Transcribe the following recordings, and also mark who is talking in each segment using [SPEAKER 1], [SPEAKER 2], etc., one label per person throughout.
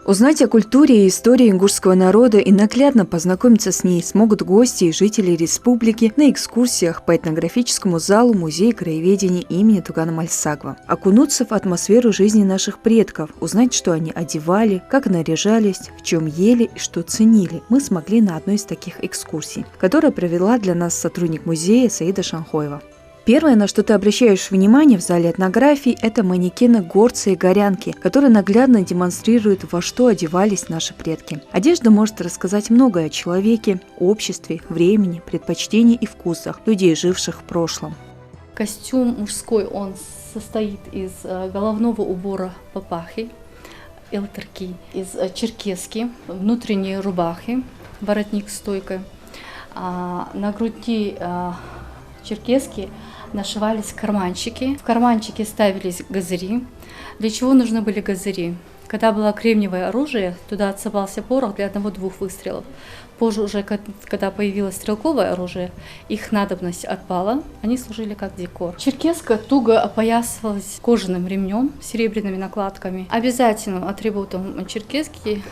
[SPEAKER 1] Узнать о культуре и истории ингушского народа и наглядно познакомиться с ней смогут гости и жители республики на экскурсиях по этнографическому залу Музея краеведения имени Тугана Мальсагва. Окунуться в атмосферу жизни наших предков, узнать, что они одевали, как наряжались, в чем ели и что ценили, мы смогли на одной из таких экскурсий, которую провела для нас сотрудник музея Саида Шанхоева. Первое, на что ты обращаешь внимание в зале этнографии, это манекены горца и горянки, которые наглядно демонстрируют, во что одевались наши предки. Одежда может рассказать многое о человеке, обществе, времени, предпочтениях и вкусах людей, живших в прошлом.
[SPEAKER 2] Костюм мужской, он состоит из головного убора папахи, элтарки, из черкески, внутренней рубахи, воротник с стойкой. На груди черкески нашивались карманчики. В карманчики ставились газыри. Для чего нужны были газыри? Когда было кремниевое оружие, туда отсыпался порох для 1-2 выстрелов. Позже уже, когда появилось стрелковое оружие, их надобность отпала, они служили как декор. Черкеска туго опоясывалась кожаным ремнем с серебряными накладками. Обязательным атрибутом черкески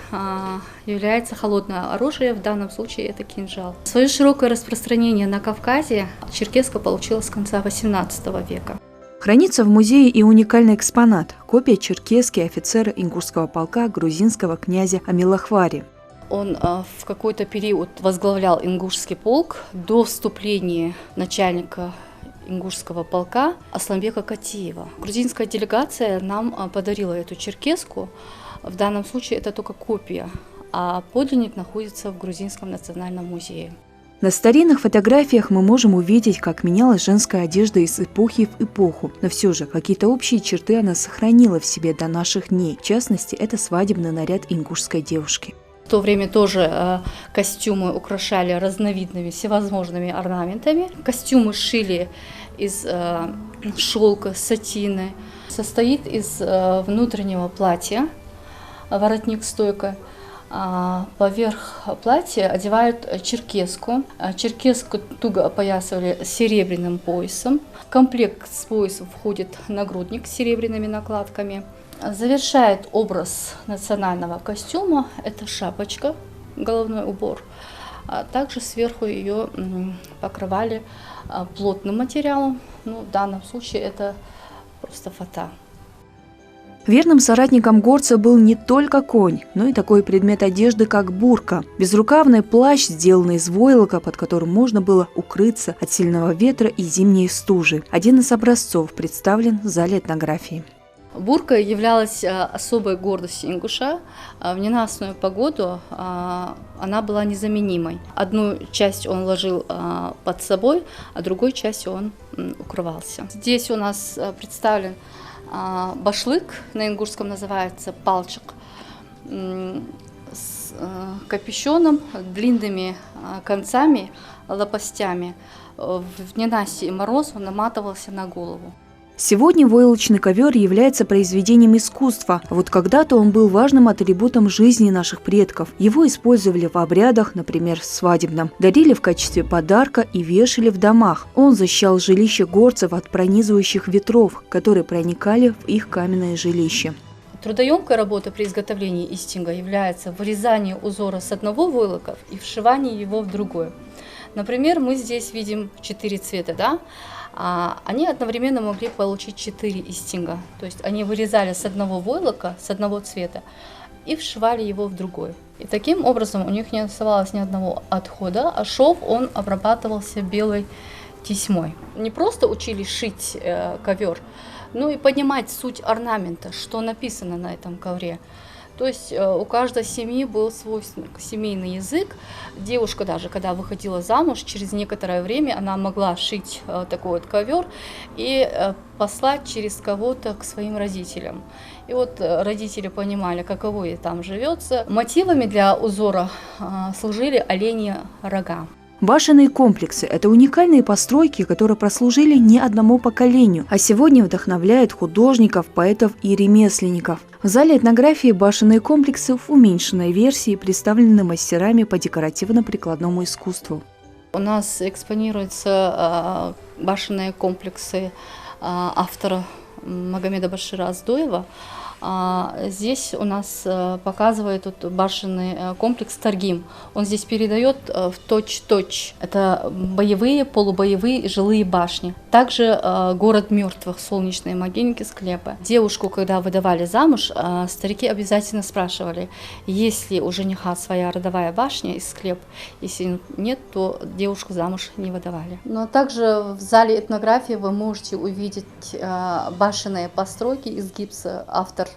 [SPEAKER 2] является холодное оружие, в данном случае это кинжал. Свое широкое распространение на Кавказе черкеска получила с конца XVIII века.
[SPEAKER 1] Хранится в музее и уникальный экспонат – копия черкески офицера ингушского полка грузинского князя Амилахвари.
[SPEAKER 2] Он в какой-то период возглавлял ингушский полк до вступления начальника ингушского полка Асламбека Катиева. Грузинская делегация нам подарила эту черкеску. В данном случае это только копия, а подлинник находится в Грузинском национальном музее.
[SPEAKER 1] На старинных фотографиях мы можем увидеть, как менялась женская одежда из эпохи в эпоху, но все же какие-то общие черты она сохранила в себе до наших дней. В частности, это свадебный наряд ингушской девушки.
[SPEAKER 2] В то время тоже костюмы украшали разновидными всевозможными орнаментами. Костюмы шили из шелка, сатины. Состоит из внутреннего платья, воротник-стойка. Поверх платья одевают черкеску. Черкеску туго опоясывали серебряным поясом. В комплект с поясом входит нагрудник с серебряными накладками. Завершает образ национального костюма это шапочка, головной убор. Также сверху ее покрывали плотным материалом. В данном случае это просто фата.
[SPEAKER 1] Верным соратником горца был не только конь, но и такой предмет одежды, как бурка. Безрукавный плащ, сделанный из войлока, под которым можно было укрыться от сильного ветра и зимней стужи. Один из образцов представлен в зале этнографии.
[SPEAKER 2] Бурка являлась особой гордостью ингуша. В ненастную погоду она была незаменимой. Одну часть он ложил под собой, а другой частью он укрывался. Здесь у нас представлен башлык, на ингушском называется палчик, с капюшоном, длинными концами, лопастями. В ненастье и мороз он наматывался на голову.
[SPEAKER 1] Сегодня войлочный ковер является произведением искусства, а вот когда-то он был важным атрибутом жизни наших предков. Его использовали в обрядах, например, свадебном, дарили в качестве подарка и вешали в домах. Он защищал жилище горцев от пронизывающих ветров, которые проникали в их каменное жилище.
[SPEAKER 2] Трудоемкой работой при изготовлении истинга является вырезание узора с одного войлока и вшивание его в другой. Например, мы здесь видим 4 цвета, да? Они одновременно могли получить 4 истинга. То есть они вырезали с одного войлока, с одного цвета и вшивали его в другой. И таким образом у них не оставалось ни одного отхода, а шов он обрабатывался белой тесьмой. Не просто учились шить ковер, но и понимать суть орнамента, что написано на этом ковре. То есть у каждой семьи был свой семейный язык. Девушка даже, когда выходила замуж, через некоторое время она могла шить такой вот ковер и послать через кого-то к своим родителям. И вот родители понимали, каково ей там живется. Мотивами для узора служили оленьи рога.
[SPEAKER 1] Башенные комплексы – это уникальные постройки, которые прослужили не одному поколению, а сегодня вдохновляют художников, поэтов и ремесленников. В зале этнографии башенные комплексы в уменьшенной версии представлены мастерами по декоративно-прикладному искусству.
[SPEAKER 2] У нас экспонируются башенные комплексы автора Магомеда Башира Оздоева. Здесь у нас показывает тут башенный комплекс Таргим. Он здесь передает в точь-точь. Это боевые, полубоевые и жилые башни. Также город мертвых, солнечные могильники, склепы. Девушку, когда выдавали замуж, старики обязательно спрашивали, есть ли у жениха своя родовая башня и склеп. Если нет, то девушку замуж не выдавали. Но также в зале этнографии вы можете увидеть башенные постройки из гипса. Автор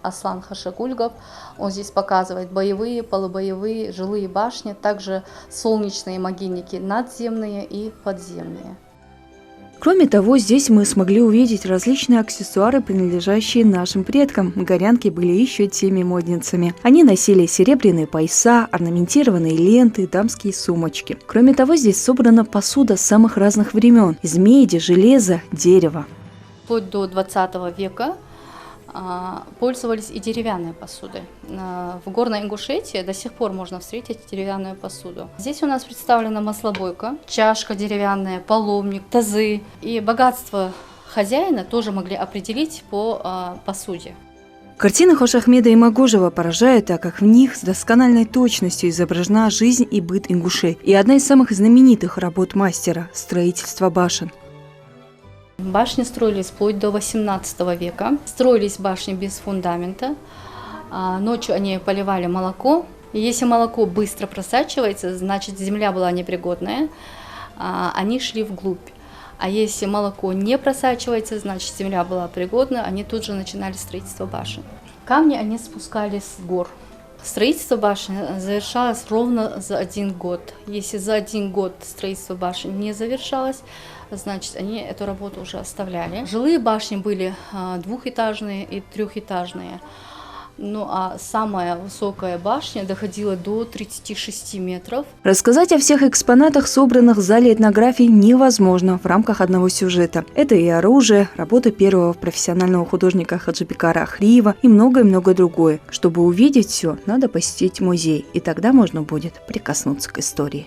[SPEAKER 2] Аслан Хашагульгов. Он здесь показывает боевые, полубоевые, жилые башни, также солнечные могильники надземные и подземные.
[SPEAKER 1] Кроме того, здесь мы смогли увидеть различные аксессуары, принадлежащие нашим предкам. Горянки были еще теми модницами. Они носили серебряные пояса, орнаментированные ленты, дамские сумочки. Кроме того, здесь собрана посуда самых разных времен – из меди, железа, дерева.
[SPEAKER 2] Вплоть до 20 века пользовались и деревянной посудой. В Горной Ингушетии до сих пор можно встретить деревянную посуду. Здесь у нас представлена маслобойка, чашка деревянная, половник, тазы. И богатство хозяина тоже могли определить по посуде.
[SPEAKER 1] Картины Хошахмеда Имагожева поражают, так как в них с доскональной точностью изображена жизнь и быт ингушей. И одна из самых знаменитых работ мастера – строительство башен.
[SPEAKER 2] Башни строились вплоть до 18 века. Строились башни без фундамента. Ночью они поливали молоко. И если молоко быстро просачивается, значит земля была непригодная. Они шли вглубь. А если молоко не просачивается, значит земля была пригодна. Они тут же начинали строительство башен. Камни они спускали с гор. Строительство башни завершалось ровно за 1 год. Если за 1 год строительство башен не завершалось, значит, они эту работу уже оставляли. Жилые башни были двухэтажные и трехэтажные. Ну а самая высокая башня доходила до 36 метров.
[SPEAKER 1] Рассказать о всех экспонатах, собранных в зале этнографии, невозможно в рамках одного сюжета. Это и оружие, работа первого профессионального художника Хаджибекара Ахриева и многое-многое другое. Чтобы увидеть все, надо посетить музей, и тогда можно будет прикоснуться к истории.